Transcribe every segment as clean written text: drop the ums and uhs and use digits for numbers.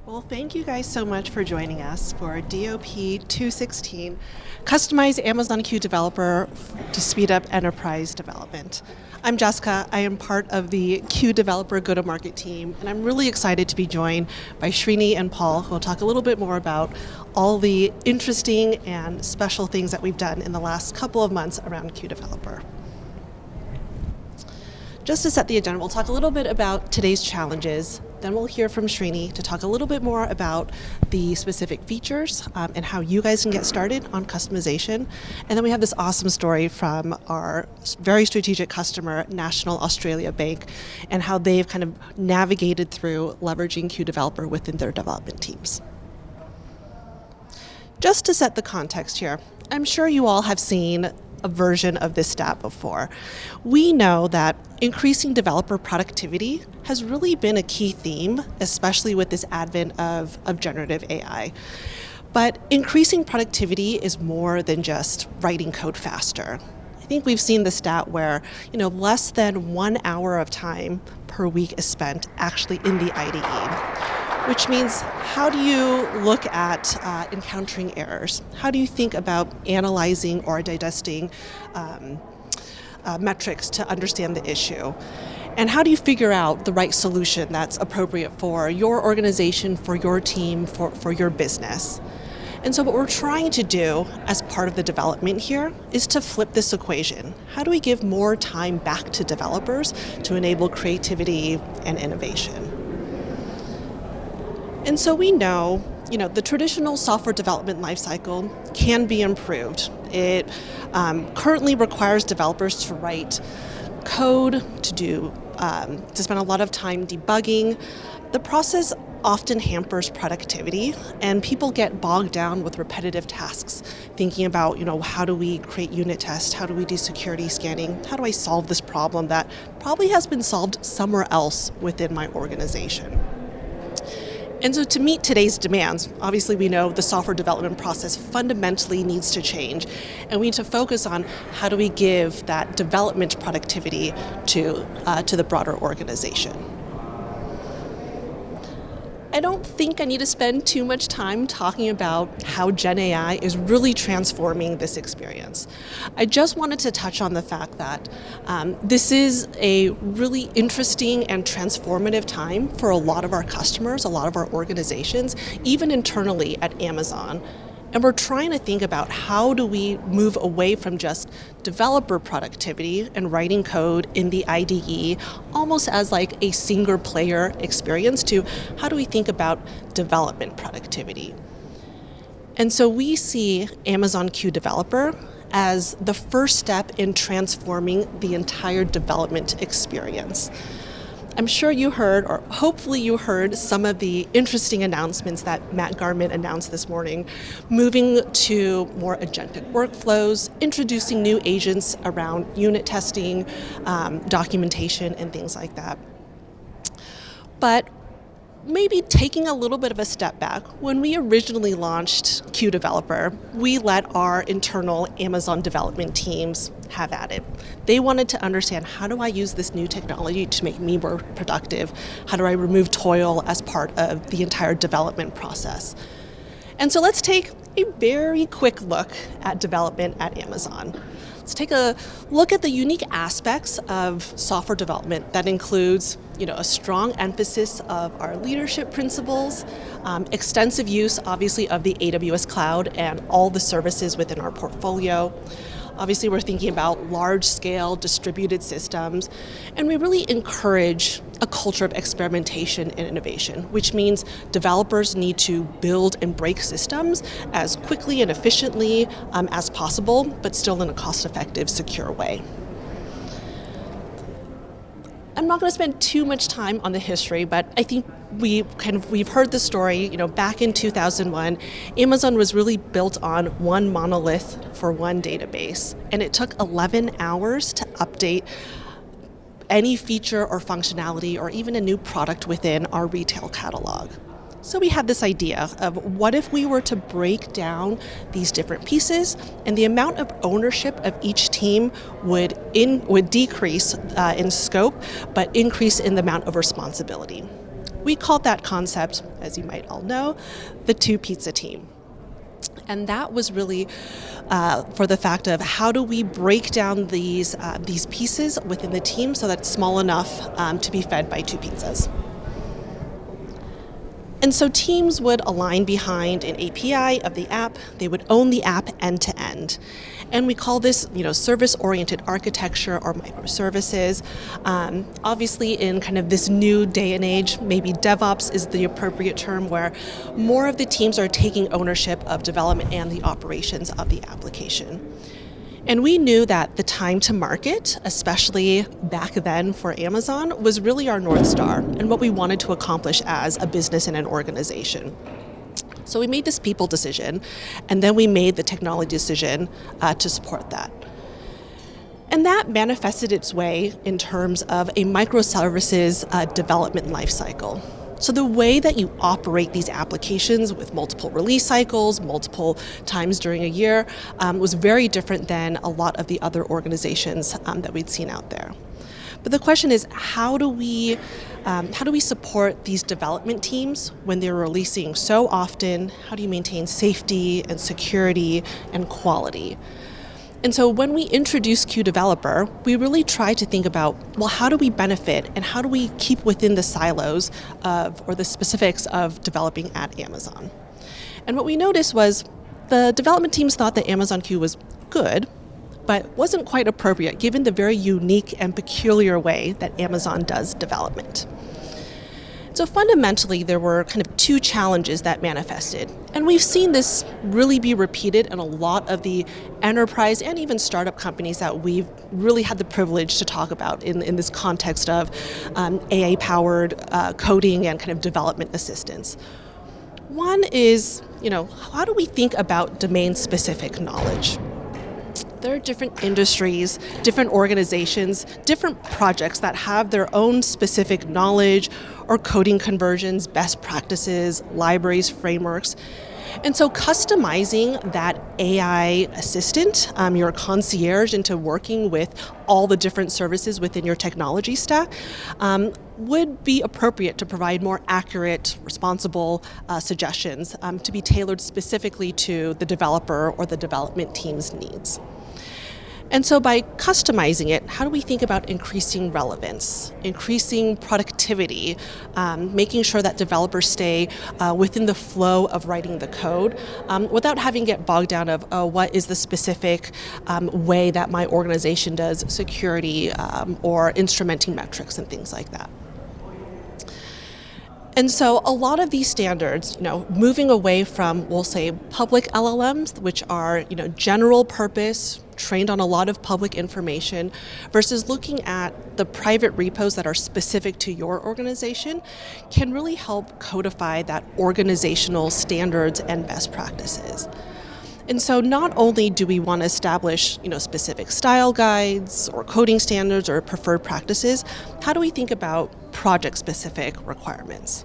Well, thank you guys so much for joining us for DOP216, Customize Amazon Q Developer to speed up enterprise development. I'm Jessica. I am part of the Q Developer go-to-market team, and I'm really excited to be joined by Srini and Paul, who will talk a little bit more about all the interesting and special things that we've done in the last couple of months around Q Developer. Just to set the agenda, we'll talk a little bit about today's challenges, then we'll hear from Srini to talk a little bit more about the specific features and how you guys can get started on customization. And then we have this awesome story from our very strategic customer, National Australia Bank, and how they've kind of navigated through leveraging Q Developer within their development teams. Just to set the context here, I'm sure you all have seen a version of this stat before. We know that increasing developer productivity has really been a key theme, especially with this advent of generative AI. But increasing productivity is more than just writing code faster. I think we've seen the stat where less than 1 hour of time per week is spent actually in the IDE, which means how do you look at encountering errors? How do you think about analyzing or digesting metrics to understand the issue? And how do you figure out the right solution that's appropriate for your organization, for your team, for your business? And so what we're trying to do as part of the development here is to flip this equation. How do we give more time back to developers to enable creativity and innovation? And so we know, the traditional software development lifecycle can be improved. It currently requires developers to write code, to spend a lot of time debugging. The process often hampers productivity, and people get bogged down with repetitive tasks, thinking about, how do we create unit tests? How do we do security scanning? How do I solve this problem that probably has been solved somewhere else within my organization? And so to meet today's demands, obviously we know the software development process fundamentally needs to change, and we need to focus on how do we give that development productivity to the broader organization. I don't think I need to spend too much time talking about how Gen AI is really transforming this experience. I just wanted to touch on the fact that this is a really interesting and transformative time for a lot of our customers, a lot of our organizations, even internally at Amazon. And we're trying to think about how do we move away from just developer productivity and writing code in the IDE almost as like a single player experience to how do we think about development productivity. And so we see Amazon Q Developer as the first step in transforming the entire development experience. I'm sure you heard, or hopefully you heard, some of the interesting announcements that Matt Garment announced this morning, moving to more agentic workflows, introducing new agents around unit testing, documentation, and things like that. But maybe taking a little bit of a step back, when we originally launched Q Developer, we let our internal Amazon development teams have at it. They wanted to understand, how do I use this new technology to make me more productive? How do I remove toil as part of the entire development process? And so let's take a very quick look at development at Amazon. Let's take a look at the unique aspects of software development that includes, a strong emphasis of our leadership principles, extensive use, obviously, of the AWS cloud and all the services within our portfolio. Obviously, we're thinking about large-scale distributed systems, and we really encourage a culture of experimentation and innovation, which means developers need to build and break systems as quickly and efficiently as possible, but still in a cost-effective, secure way. I'm not going to spend too much time on the history, but I think we've heard the story. Back in 2001, Amazon was really built on one monolith for one database, and it took 11 hours to update any feature or functionality or even a new product within our retail catalog. So we had this idea of what if we were to break down these different pieces, and the amount of ownership of each team would decrease in scope, but increase in the amount of responsibility. We called that concept, as you might all know, the two-pizza team. And that was really for the fact of how do we break down these pieces within the team so that it's small enough to be fed by two pizzas. And so teams would align behind an API of the app. They would own the app end to end. And we call this, service-oriented architecture or microservices. Obviously, in kind of this new day and age, maybe DevOps is the appropriate term, where more of the teams are taking ownership of development and the operations of the application. And we knew that the time to market, especially back then for Amazon, was really our North Star and what we wanted to accomplish as a business and an organization. So we made this people decision, and then we made the technology decision to support that. And that manifested its way in terms of a microservices development lifecycle. So the way that you operate these applications with multiple release cycles, multiple times during a year, was very different than a lot of the other organizations that we'd seen out there. But the question is, how do we support these development teams when they're releasing so often? How do you maintain safety and security and quality? And so when we introduced Q Developer, we really tried to think about, well, how do we benefit and how do we keep within the silos or the specifics of developing at Amazon? And what we noticed was the development teams thought that Amazon Q was good, but wasn't quite appropriate given the very unique and peculiar way that Amazon does development. So fundamentally, there were kind of two challenges that manifested. And we've seen this really be repeated in a lot of the enterprise and even startup companies that we've really had the privilege to talk about in this context of AI-powered coding and kind of development assistance. One is, how do we think about domain-specific knowledge? There are different industries, different organizations, different projects that have their own specific knowledge or coding conversions, best practices, libraries, frameworks. And so customizing that AI assistant, your concierge, into working with all the different services within your technology stack would be appropriate to provide more accurate, responsible suggestions to be tailored specifically to the developer or the development team's needs. And so by customizing it, how do we think about increasing relevance, increasing productivity, making sure that developers stay within the flow of writing the code without having to get bogged down of, what is the specific way that my organization does security or instrumenting metrics and things like that. And so a lot of these standards, moving away from, we'll say, public LLMs, which are, general purpose, trained on a lot of public information, versus looking at the private repos that are specific to your organization, can really help codify that organizational standards and best practices. And so not only do we want to establish, specific style guides or coding standards or preferred practices, how do we think about project-specific requirements?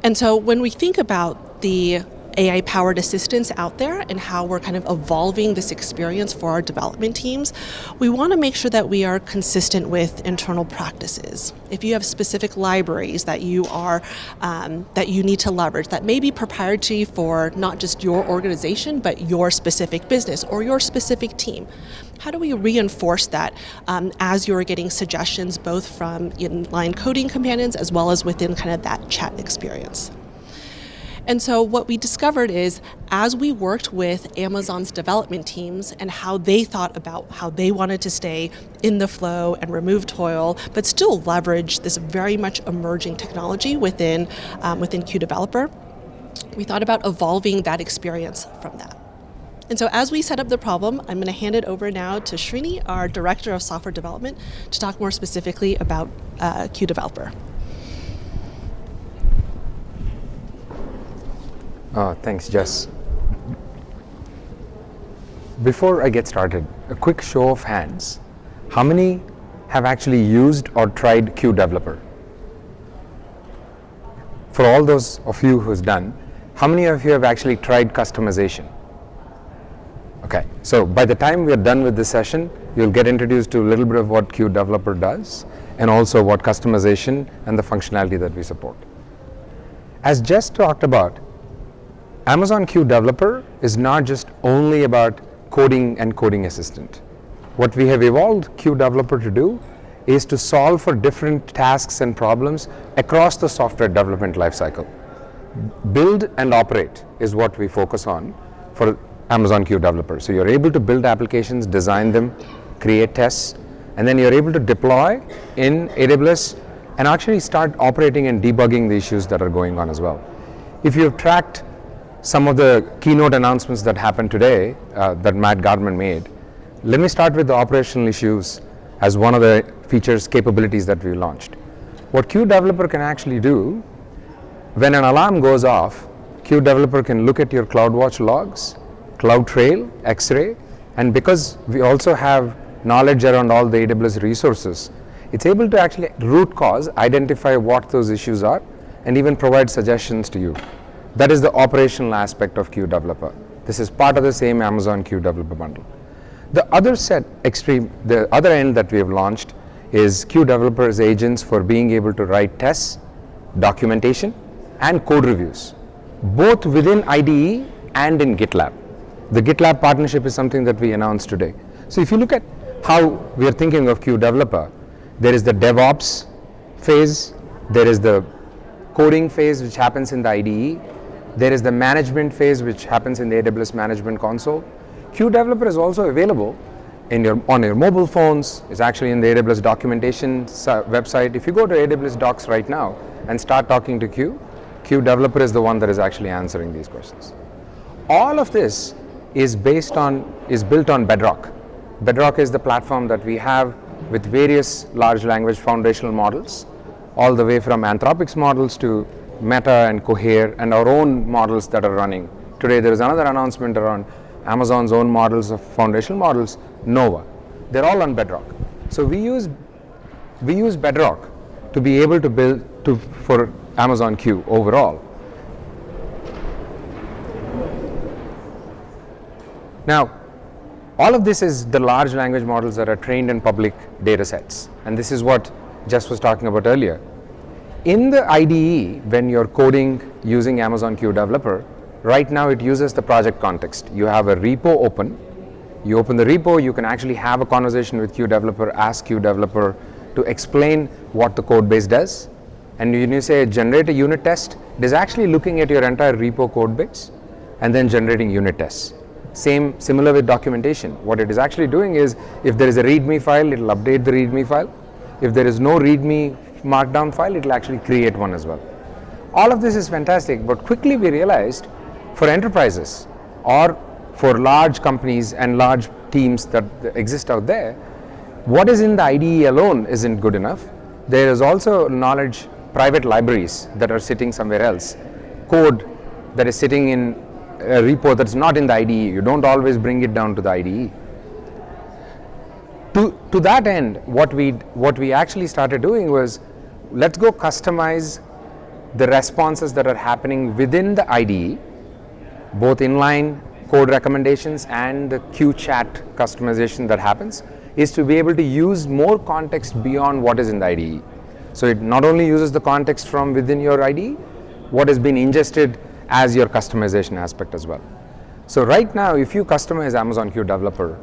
And so when we think about the AI-powered assistants out there and how we're kind of evolving this experience for our development teams, we want to make sure that we are consistent with internal practices. If you have specific libraries that you need to leverage that may be proprietary for not just your organization, but your specific business or your specific team, how do we reinforce that as you're getting suggestions both from inline coding companions as well as within kind of that chat experience? And so what we discovered is, as we worked with Amazon's development teams and how they thought about how they wanted to stay in the flow and remove toil, but still leverage this very much emerging technology within Q Developer, we thought about evolving that experience from that. And so as we set up the problem, I'm going to hand it over now to Srini, our Director of Software Development, to talk more specifically about Q Developer. Thanks, Jess. Before I get started, a quick show of hands. How many have actually used or tried Q Developer? For all those of you who's done, how many of you have actually tried customization? Okay, so by the time we're done with this session, you'll get introduced to a little bit of what Q Developer does and also what customization and the functionality that we support. As Jess talked about, Amazon Q Developer is not just only about coding and coding assistant. What we have evolved Q Developer to do is to solve for different tasks and problems across the software development lifecycle. Build and operate is what we focus on for Amazon Q Developer. So you're able to build applications, design them, create tests, and then you're able to deploy in AWS and actually start operating and debugging the issues that are going on as well. If you've tracked some of the keynote announcements that happened today that Matt Gardman made, let me start with the operational issues as one of the features capabilities that we launched. What Q Developer can actually do, when an alarm goes off, Q Developer can look at your CloudWatch logs, CloudTrail, X-Ray, and because we also have knowledge around all the AWS resources, it's able to actually root cause, identify what those issues are, and even provide suggestions to you. That is the operational aspect of Q Developer. This is part of the same Amazon Q Developer bundle. The other the other end that we have launched is Q Developer's agents for being able to write tests, documentation, and code reviews, both within IDE and in GitLab. The GitLab partnership is something that we announced today. So if you look at how we are thinking of Q Developer, there is the DevOps phase, there is the coding phase which happens in the IDE, there is the management phase which happens in the AWS Management Console. Q Developer is also available on your mobile phones. It's actually in the AWS documentation website. If you go to AWS Docs right now and start talking to Q Developer is the one that is actually answering these questions. All of this is built on Bedrock. Bedrock is the platform that we have with various large language foundational models, all the way from Anthropic's models to Meta and Cohere and our own models that are running. Today there is another announcement around Amazon's own models of foundational models, Nova. They're all on Bedrock. So we use Bedrock to be able to build for Amazon Q overall. Now, all of this is the large language models that are trained in public data sets. And this is what Jess was talking about earlier. In the IDE, when you're coding using Amazon Q Developer, right now it uses the project context. You have a repo open. You open the repo, you can actually have a conversation with Q Developer, ask Q Developer to explain what the code base does. And when you say generate a unit test, it is actually looking at your entire repo code base and then generating unit tests. Similar with documentation. What it is actually doing is, if there is a README file, it will update the README file. If there is no README markdown file, it will actually create one as well. All of this is fantastic, but quickly we realized for enterprises or for large companies and large teams that exist out there, what is in the IDE alone isn't good enough. There is also knowledge, private libraries that are sitting somewhere else, code that is sitting in a repo that's not in the IDE. You don't always bring it down to the IDE. To that end, what we actually started doing was, let's go customize the responses that are happening within the IDE, both inline code recommendations and the Q chat customization that happens, is to be able to use more context beyond what is in the IDE. So it not only uses the context from within your IDE, what has been ingested as your customization aspect as well. So right now, if you customize Amazon Q Developer,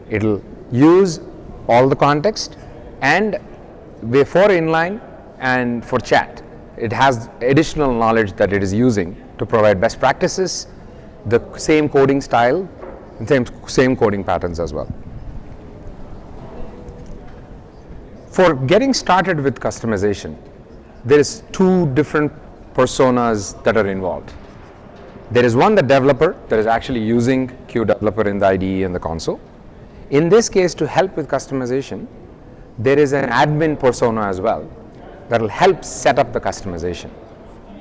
it'll use all the context, and for inline and for chat, it has additional knowledge that it is using to provide best practices, the same coding style, and same coding patterns as well. For getting started with customization, there is two different personas that are involved. There is one, the developer, that is actually using Q Developer in the IDE and the console. In this case, to help with customization, there is an admin persona as well that will help set up the customization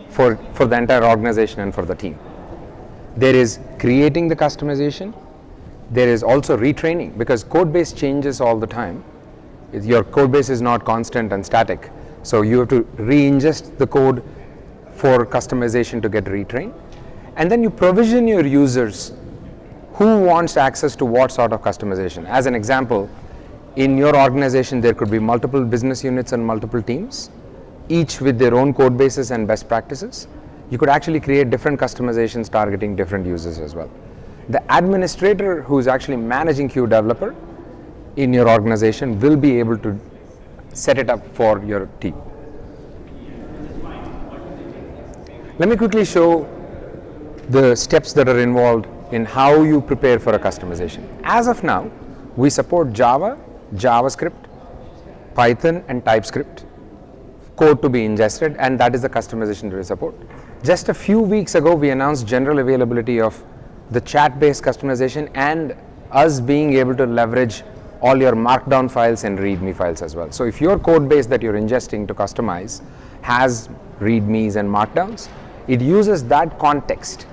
for the entire organization and for the team. There is creating the customization. There is also retraining, because code base changes all the time. Your code base is not constant and static. So you have to re-ingest the code for customization to get retrained. And then you provision your users who wants access to what sort of customization. As an example, in your organization, there could be multiple business units and multiple teams. each with their own code bases and best practices, you could actually create different customizations targeting different users as well. The administrator who's actually managing Q Developer in your organization will be able to set it up for your team. Let me quickly show the steps that are involved in how you prepare for a customization. As of now, we support Java, JavaScript, Python and TypeScript code to be ingested, and that is the customization that we support. Just a few weeks ago, we announced general availability of the chat-based customization and us being able to leverage all your markdown files and readme files as well. So if your code base that you're ingesting to customize has readmes and markdowns, it uses that context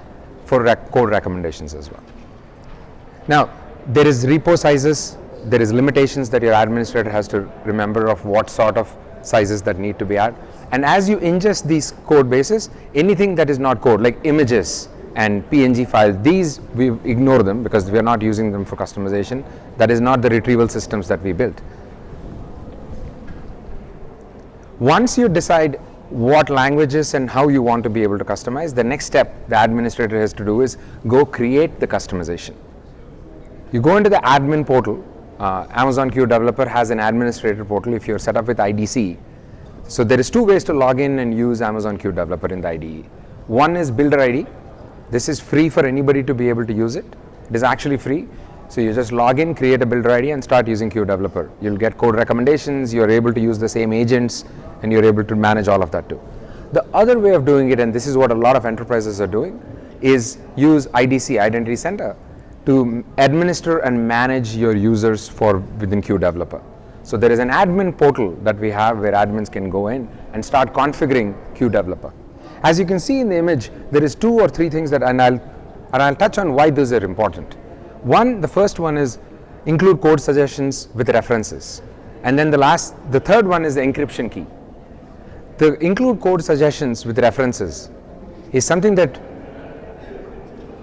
for code recommendations as well. Now, there is repo sizes, there is limitations that your administrator has to remember of what sort of sizes that need to be added. And as you ingest these code bases, anything that is not code, like images and PNG files, these we ignore them because we are not using them for customization. That is not the retrieval systems that we built. Once you decide what languages and how you want to be able to customize, the next step the administrator has to do is go create the customization. You go into the admin portal. Amazon Q Developer has an administrator portal if you're set up with IDC. So there is two ways to log in and use Amazon Q Developer in the IDE. One is Builder ID. This is free for anybody to be able to use it. It is actually free. So you just log in, create a Builder ID and start using Q Developer. You'll get code recommendations, you're able to use the same agents, and you're able to manage all of that too. The other way of doing it, and this is what a lot of enterprises are doing, is use IDC, Identity Center, to administer and manage your users within Q Developer. So there is an admin portal that we have where admins can go in and start configuring Q Developer. As you can see in the image, there is 2 or 3 things that, and I'll touch on why those are important. The first one is include code suggestions with references. And then the third one is the encryption key. The include code suggestions with references is something that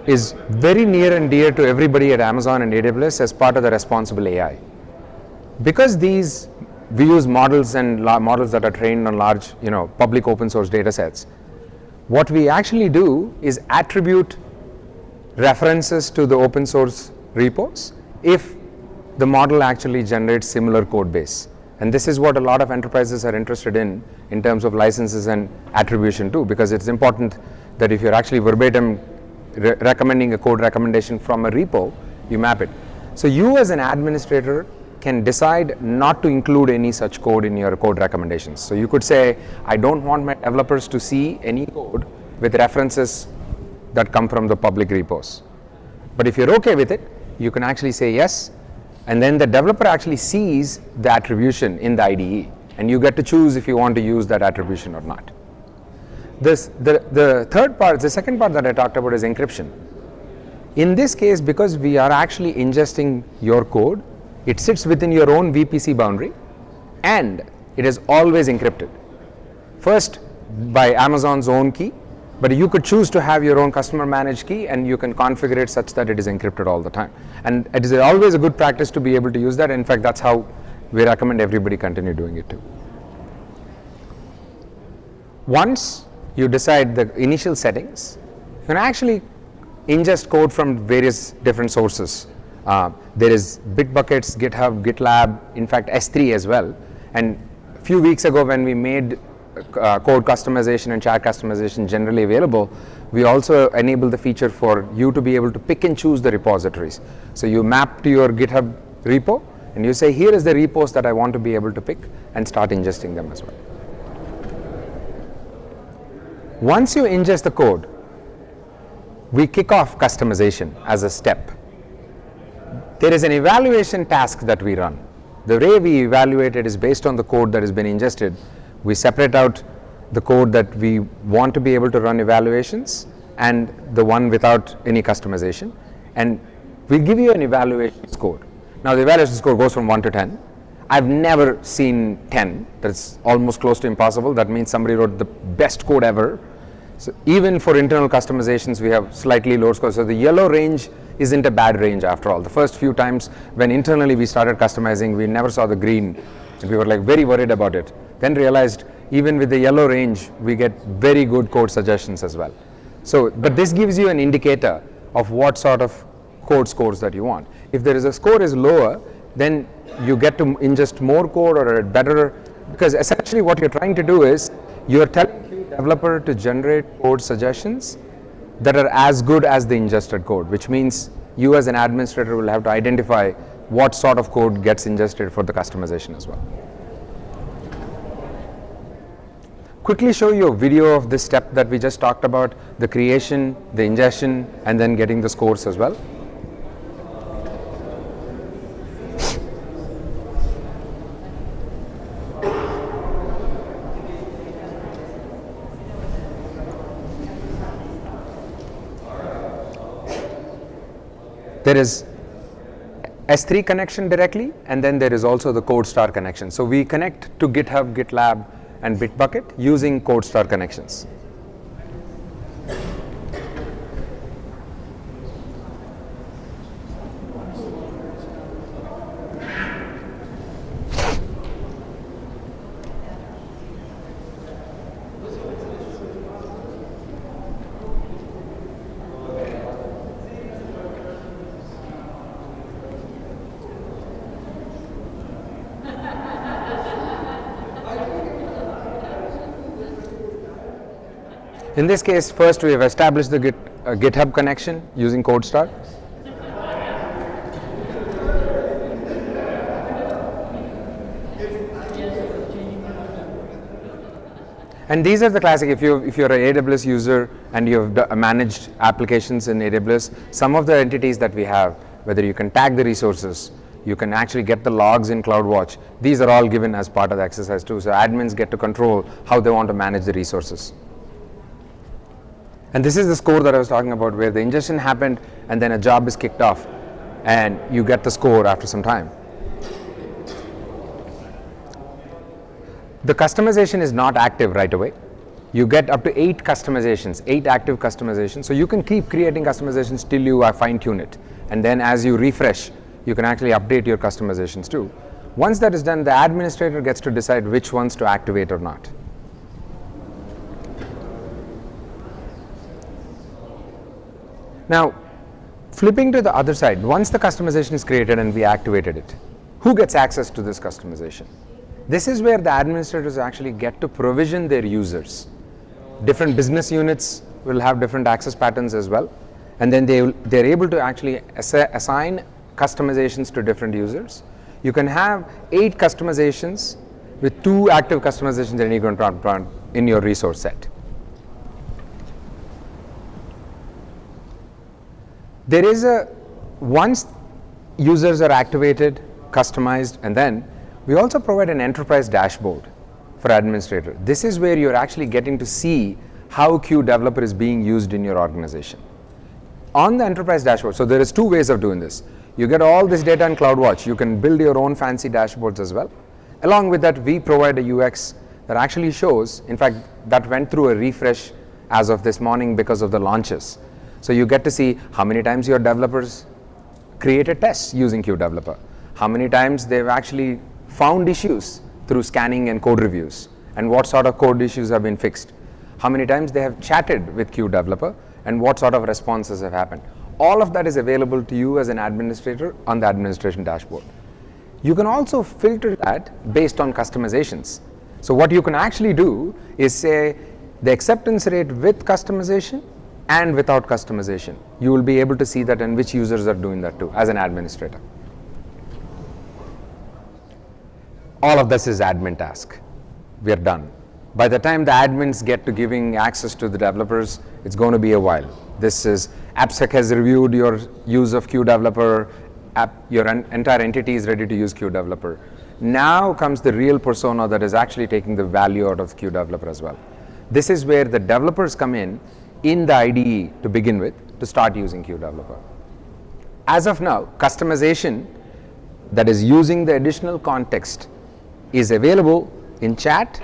is very near and dear to everybody at Amazon and AWS as part of the responsible AI. Because we use models and models that are trained on large, public open source data sets, what we actually do is attribute references to the open source repos if the model actually generates similar code base. And this is what a lot of enterprises are interested in terms of licenses and attribution too, because it's important that if you're actually verbatim recommending a code recommendation from a repo, you map it. So you as an administrator can decide not to include any such code in your code recommendations. So you could say, I don't want my developers to see any code with references that come from the public repos. But if you're okay with it, you can actually say yes, and then the developer actually sees the attribution in the IDE, and you get to choose if you want to use that attribution or not. The second part that I talked about is encryption. In this case, because we are actually ingesting your code, it sits within your own VPC boundary, and it is always encrypted. First, by Amazon's own key, but you could choose to have your own customer managed key, and you can configure it such that it is encrypted all the time. And it is always a good practice to be able to use that. In fact, that's how we recommend everybody continue doing it too. Once you decide the initial settings, you can actually ingest code from various different sources. There is Bitbuckets, GitHub, GitLab, in fact S3 as well. And a few weeks ago when we made code customization and chat customization generally available, we also enabled the feature for you to be able to pick and choose the repositories. So you map to your GitHub repo and you say, here is the repos that I want to be able to pick, and start ingesting them as well. Once you ingest the code, we kick off customization as a step. There is an evaluation task that we run. The way we evaluate it is based on the code that has been ingested. We separate out the code that we want to be able to run evaluations and the one without any customization, and we give you an evaluation score. Now the evaluation score goes from 1 to 10. I've never seen 10. That's almost close to impossible. That means somebody wrote the best code ever. So even for internal customizations, we have slightly lower scores. So the yellow range isn't a bad range after all. The first few times when internally we started customizing, we never saw the green, and we were like very worried about it. Then realized even with the yellow range, we get very good code suggestions as well. So, but this gives you an indicator of what sort of code scores that you want. If there is a score is lower, then you get to ingest more code or a better, because essentially what you're trying to do is you're telling the developer to generate code suggestions that are as good as the ingested code, which means you as an administrator will have to identify what sort of code gets ingested for the customization as well. Quickly show you a video of this step that we just talked about, the creation, the ingestion, and then getting the scores as well. There is S3 connection directly, and then there is also the CodeStar connection. So we connect to GitHub, GitLab, and Bitbucket using CodeStar connections. In this case, first we have established the GitHub connection using CodeStar. And these are the classic, if you're an AWS user and you've managed applications in AWS, some of the entities that we have, whether you can tag the resources, you can actually get the logs in CloudWatch, these are all given as part of the exercise too. So admins get to control how they want to manage the resources. And this is the score that I was talking about, where the ingestion happened and then a job is kicked off and you get the score after some time. The customization is not active right away. You get up to 8 customizations, 8 active customizations. So you can keep creating customizations till you fine tune it. And then as you refresh, you can actually update your customizations too. Once that is done, the administrator gets to decide which ones to activate or not. Now, flipping to the other side, once the customization is created and we activated it, who gets access to this customization? This is where the administrators actually get to provision their users. Different business units will have different access patterns as well, and then they're able to actually assign customizations to different users. You can have 8 customizations with 2 active customizations in in your resource set. There is once users are activated, customized, and then we also provide an enterprise dashboard for administrator. This is where you're actually getting to see how Q Developer is being used in your organization. On the enterprise dashboard, so there is 2 ways of doing this. You get all this data in CloudWatch. You can build your own fancy dashboards as well. Along with that, we provide a UX that actually shows, in fact, that went through a refresh as of this morning because of the launches. So you get to see how many times your developers created tests using Q Developer, how many times they've actually found issues through scanning and code reviews, and what sort of code issues have been fixed, how many times they have chatted with Q Developer, and what sort of responses have happened. All of that is available to you as an administrator on the administration dashboard. You can also filter that based on customizations. So what you can actually do is say the acceptance rate with customization and without customization. You will be able to see that and which users are doing that too as an administrator. All of this is admin task. We are done. By the time the admins get to giving access to the developers, it's going to be a while. This is AppSec has reviewed your use of Q Developer, your entire entity is ready to use Q Developer. Now comes the real persona that is actually taking the value out of Q Developer as well. This is where the developers come in the IDE to begin with to start using Q Developer. As of now, customization that is using the additional context is available in chat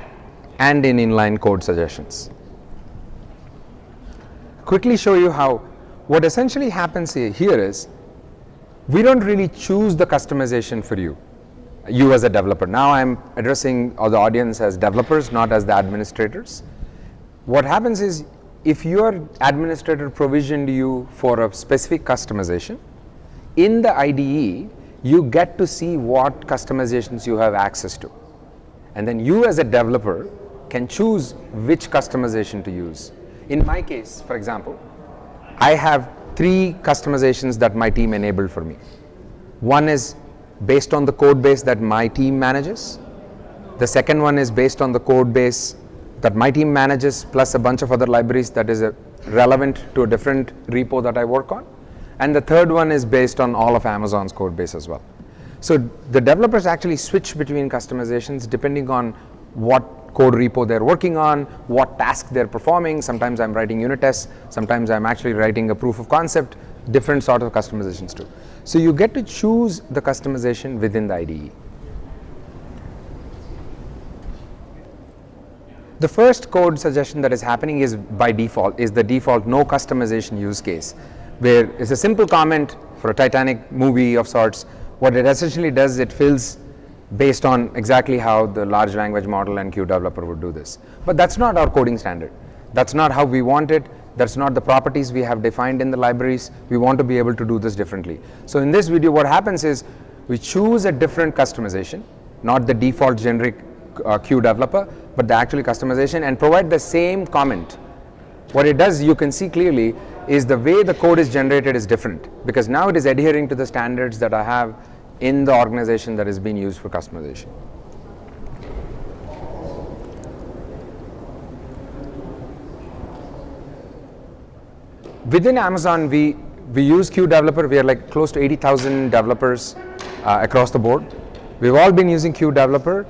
and in inline code suggestions. Quickly show you how what essentially happens here is we don't really choose the customization for you. you as a developer. Now I'm addressing the audience as developers, not as the administrators. What happens is, if your administrator provisioned you for a specific customization, in the IDE, you get to see what customizations you have access to. And then you as a developer can choose which customization to use. In my case, for example, I have 3 customizations that my team enabled for me. One is based on the code base that my team manages. The second one is based on the code base that my team manages, plus a bunch of other libraries that is relevant to a different repo that I work on. And the third one is based on all of Amazon's code base as well. So the developers actually switch between customizations depending on what code repo they're working on, what task they're performing. Sometimes I'm writing unit tests, sometimes I'm actually writing a proof of concept, different sort of customizations too. So you get to choose the customization within the IDE. The first code suggestion that is happening is by default, is the default no customization use case, where it's a simple comment for a Titanic movie of sorts. What it essentially does, it fills based on exactly how the large language model and Q developer would do this. But that's not our coding standard. That's not how we want it. That's not the properties we have defined in the libraries. We want to be able to do this differently. So in this video, what happens is we choose a different customization, not the default generic Q developer, but the actual customization, and provide the same comment. What it does, you can see clearly, is the way the code is generated is different, because now it is adhering to the standards that I have in the organization that is being used for customization. Within Amazon, we use Q developer. We are like close to 80,000 developers across the board. We've all been using Q developer.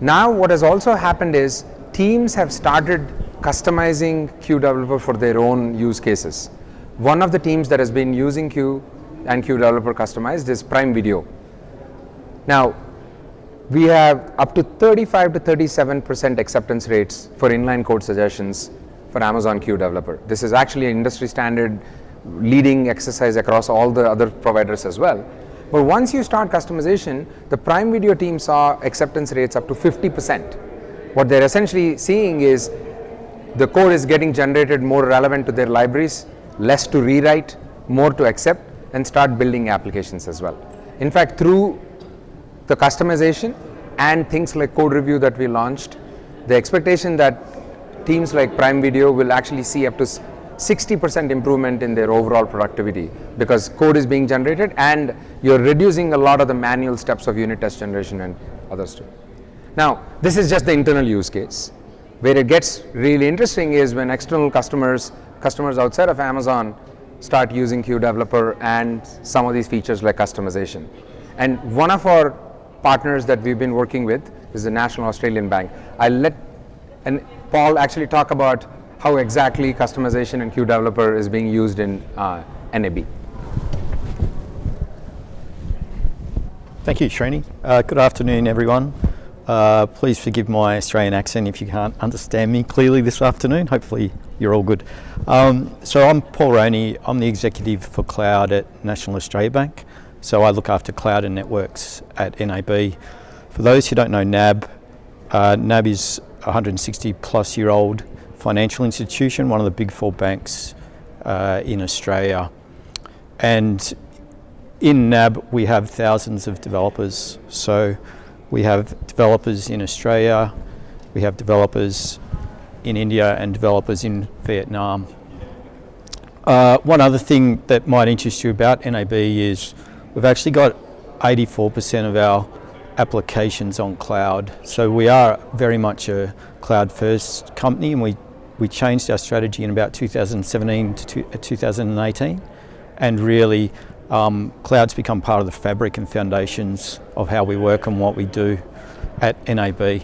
Now what has also happened is teams have started customizing Q developer for their own use cases. One of the teams that has been using Q and Q developer customized is Prime Video. Now we have up to 35 to 37% acceptance rates for inline code suggestions for Amazon Q developer. This is actually an industry standard leading exercise across all the other providers as well. But once you start customization, the Prime Video team saw acceptance rates up to 50%. What they're essentially seeing is the code is getting generated more relevant to their libraries, less to rewrite, more to accept, and start building applications as well. In fact, through the customization and things like code review that we launched, the expectation that teams like Prime Video will actually see up to 60% improvement in their overall productivity, because code is being generated and you're reducing a lot of the manual steps of unit test generation and others too. Now, this is just the internal use case. Where it gets really interesting is when external customers outside of Amazon start using Q developer and some of these features like customization. And one of our partners that we've been working with is the National Australian Bank. I'll let Paul actually talk about how exactly customization and Q developer is being used in NAB. Thank you, Srini. Good afternoon, everyone. Please forgive my Australian accent if you can't understand me clearly this afternoon. Hopefully you're all good. So I'm Paul Roney. I'm the executive for cloud at National Australia Bank. So I look after cloud and networks at NAB. For those who don't know NAB, NAB is a 160 plus year old financial institution, one of the big 4 banks in Australia. And in NAB we have thousands of developers. So we have developers in Australia, we have developers in India and developers in Vietnam. One other thing that might interest you about NAB is we've actually got 84% of our applications on cloud. So we are very much a cloud first company, and we changed our strategy in about 2017 to 2018, and really cloud's become part of the fabric and foundations of how we work and what we do at NAB.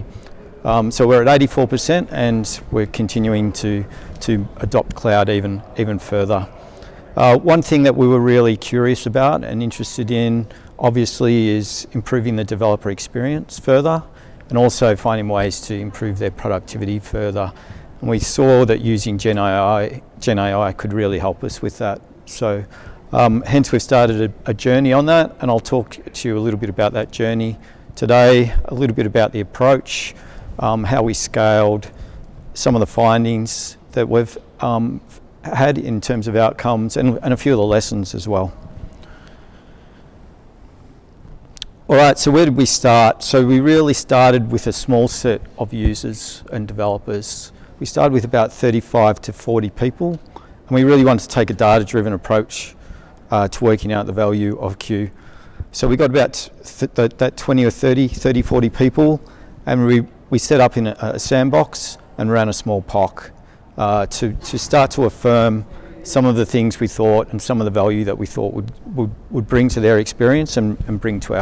So we're at 84% and we're continuing to adopt cloud even further. One thing that we were really curious about and interested in obviously is improving the developer experience further, and also finding ways to improve their productivity further. And we saw that using Gen AI could really help us with that. So hence we've started a journey on that, and I'll talk to you a little bit about that journey today, a little bit about the approach, how we scaled, some of the findings that we've had in terms of outcomes, and a few of the lessons as well. All right, so where did we start? So we really started with a small set of users and developers. We started with about 35 to 40 people, and we really wanted to take a data-driven approach to working out the value of Q. So we got about that 20 or 30, 40 people, and we set up in a sandbox and ran a small POC to start to affirm some of the things we thought and some of the value that we thought would bring to their experience and bring to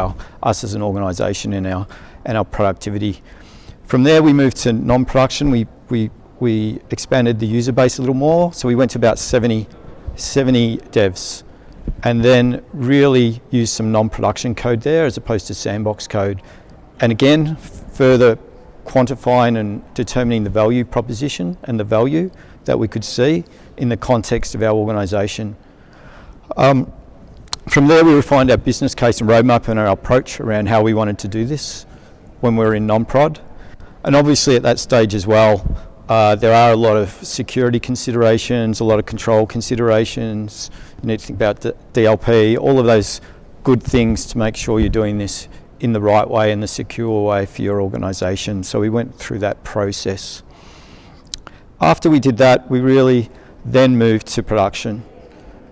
us as an organisation and our productivity. From there, we moved to non-production. We expanded the user base a little more, so we went to about 70 devs, and then really used some non-production code there as opposed to sandbox code. And again, further quantifying and determining the value proposition and the value that we could see in the context of our organisation. From there, we refined our business case and roadmap and our approach around how we wanted to do this when we were in non-prod. And obviously at that stage as well, there are a lot of security considerations, a lot of control considerations. You need to think about the DLP, all of those good things to make sure you're doing this in the right way and the secure way for your organisation. So we went through that process. After we did that, we really then moved to production.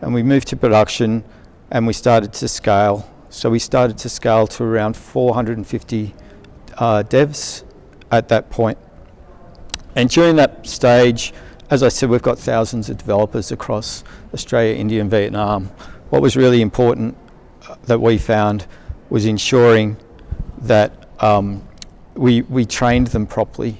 And we moved to production and we started to scale. So we started to scale to around 450 devs at that point. And during that stage, as I said, we've got thousands of developers across Australia, India and Vietnam. What was really important that we found was ensuring that we trained them properly.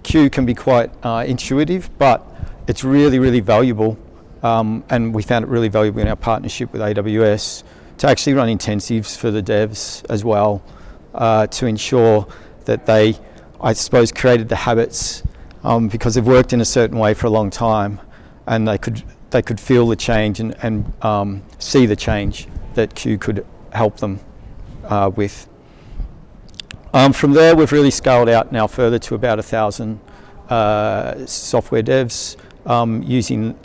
Q can be quite intuitive, but it's really, really valuable, and we found it really valuable in our partnership with AWS to actually run intensives for the devs as well, to ensure that they, I suppose, created the habits because they've worked in a certain way for a long time, and they could feel the change and see the change that Q could help them with. From there, we've really scaled out now further to about 1,000 software devs using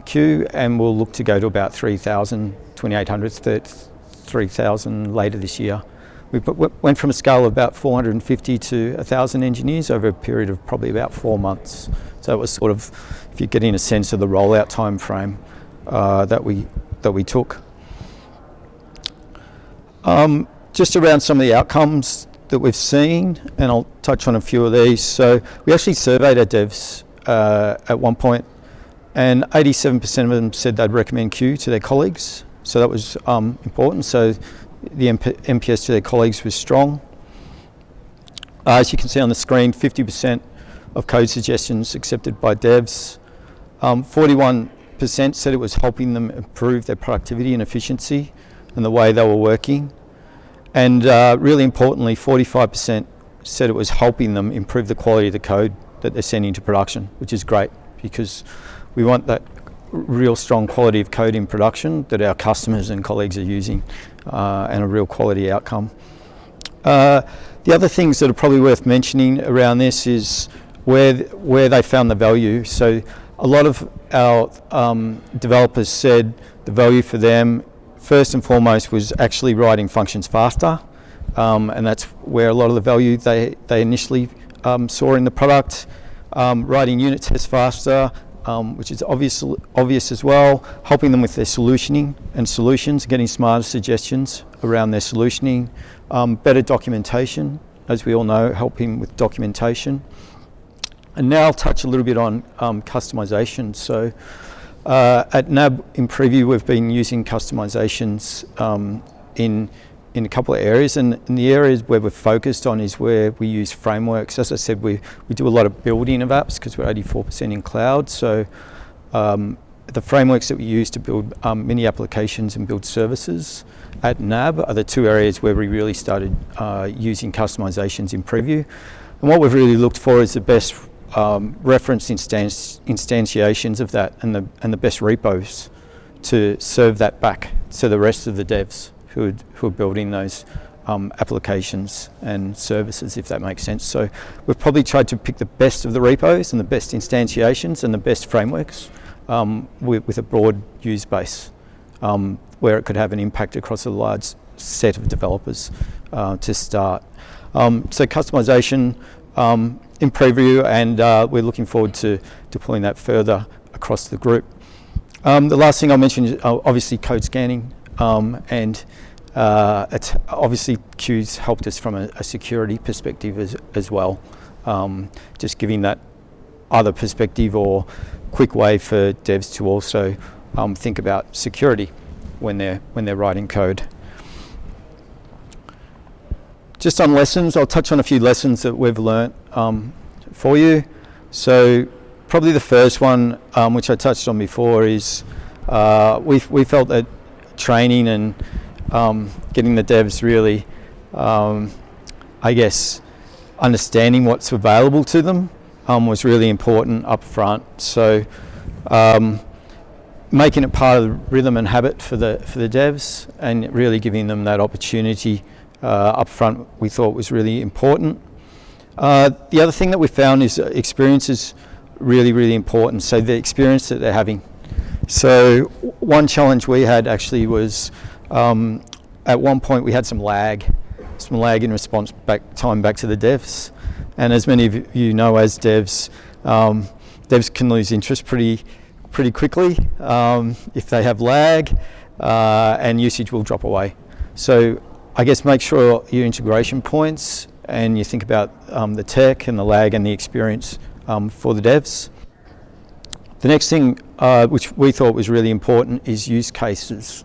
Q, and we'll look to go to about 3,000, 2,800, 3,000 later this year. We went from a scale of about 450 to 1,000 engineers over a period of probably about 4 months. So it was sort of, if you're getting a sense of the rollout time frame that we took. Just around some of the outcomes that we've seen, and I'll touch on a few of these. So we actually surveyed our devs at one point, and 87% of them said they'd recommend Q to their colleagues. So that was important. So the NPS to their colleagues was strong. As you can see on the screen, 50% of code suggestions accepted by devs. 41% said it was helping them improve their productivity and efficiency and the way they were working. And really importantly, 45% said it was helping them improve the quality of the code that they're sending to production, which is great because we want that real strong quality of code in production that our customers and colleagues are using, and a real quality outcome. The other things that are probably worth mentioning around this is where they found the value. So a lot of our developers said the value for them first and foremost was actually writing functions faster, and that's where a lot of the value they initially saw in the product. Writing unit tests faster, which is obvious as well, helping them with their solutioning and solutions, getting smarter suggestions around their solutioning, better documentation, as we all know, helping with documentation. And now I'll touch a little bit on customization. So at NAB in preview, we've been using customizations in a couple of areas, and the areas where we're focused on is where we use frameworks. As I said, we do a lot of building of apps because we're 84% in cloud. So the frameworks that we use to build mini applications and build services at NAB are the two areas where we really started using customizations in preview. And what we've really looked for is the best reference instantiations of that and the best repos to serve that back to the rest of the devs who are building those applications and services, if that makes sense. So we've probably tried to pick the best of the repos and the best instantiations and the best frameworks with a broad use base where it could have an impact across a large set of developers to start. So customization in preview, and we're looking forward to deploying that further across the group. The last thing I'll mention is obviously code scanning, and it's obviously Q's helped us from a security perspective as well, just giving that other perspective or quick way for devs to also think about security when they're writing code. Just on lessons, I'll touch on a few lessons that we've learnt for you. So probably the first one, which I touched on before, is we felt that training and getting the devs really, I guess, understanding what's available to them was really important up front. So making it part of the rhythm and habit for the devs and really giving them that opportunity up front, we thought was really important. The other thing that we found is experience is really, really important. So the experience that they're having. So one challenge we had actually was at one point we had some lag in response time back to the devs. And as many of you know, as devs, devs can lose interest pretty quickly if they have lag, and usage will drop away. So I guess make sure your integration points and you think about the tech and the lag and the experience for the devs. The next thing which we thought was really important is use cases.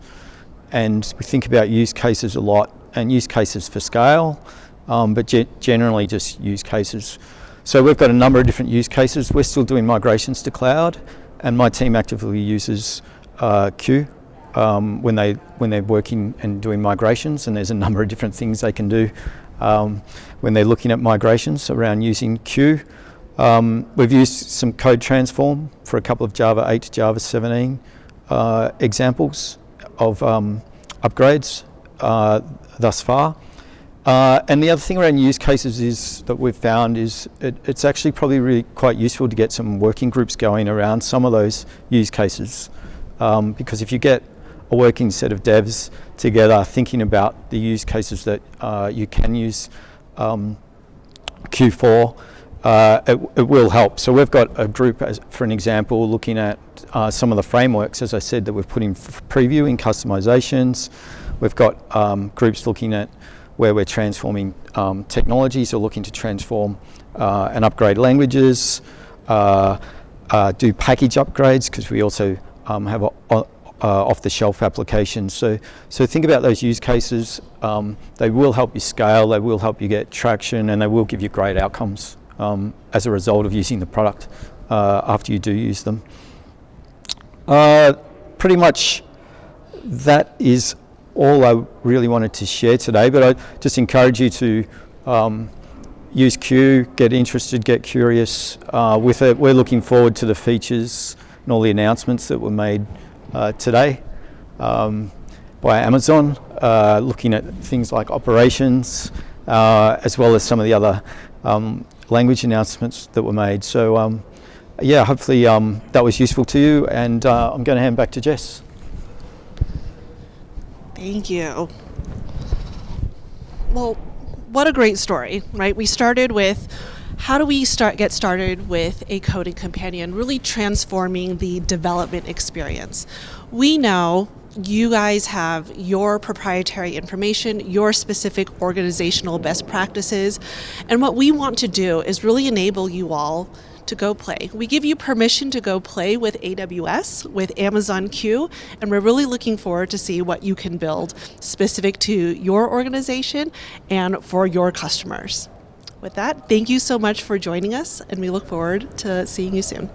And we think about use cases a lot, and use cases for scale, but generally just use cases. So we've got a number of different use cases. We're still doing migrations to cloud, and my team actively uses Q when they're working and doing migrations, and there's a number of different things they can do when they're looking at migrations around using Q. We've used some code transform for a couple of Java 8 to Java 17 examples of upgrades thus far. And the other thing around use cases is that we've found is it's actually probably really quite useful to get some working groups going around some of those use cases, because if you get a working set of devs together thinking about the use cases that you can use Q4, it will help. So we've got a group, for an example, looking at some of the frameworks, as I said, that we've put in preview in customizations. We've got groups looking at where we're transforming technologies, or looking to transform and upgrade languages, do package upgrades, because we also have off-the-shelf applications. So think about those use cases. They will help you scale, they will help you get traction, and they will give you great outcomes as a result of using the product after you do use them. Pretty much that is all I really wanted to share today, but I just encourage you to use Q, get interested, get curious with it. We're looking forward to the features and all the announcements that were made today by Amazon, looking at things like operations, as well as some of the other language announcements that were made. So yeah, hopefully that was useful to you, and I'm going to hand back to Jess. Thank you. Well, what a great story, right? We started with how do we get started with a coding companion, really transforming the development experience. We know you guys have your proprietary information, your specific organizational best practices, and what we want to do is really enable you all to go play. We give you permission to go play with AWS, with Amazon Q, and we're really looking forward to see what you can build specific to your organization and for your customers. With that, thank you so much for joining us, and we look forward to seeing you soon.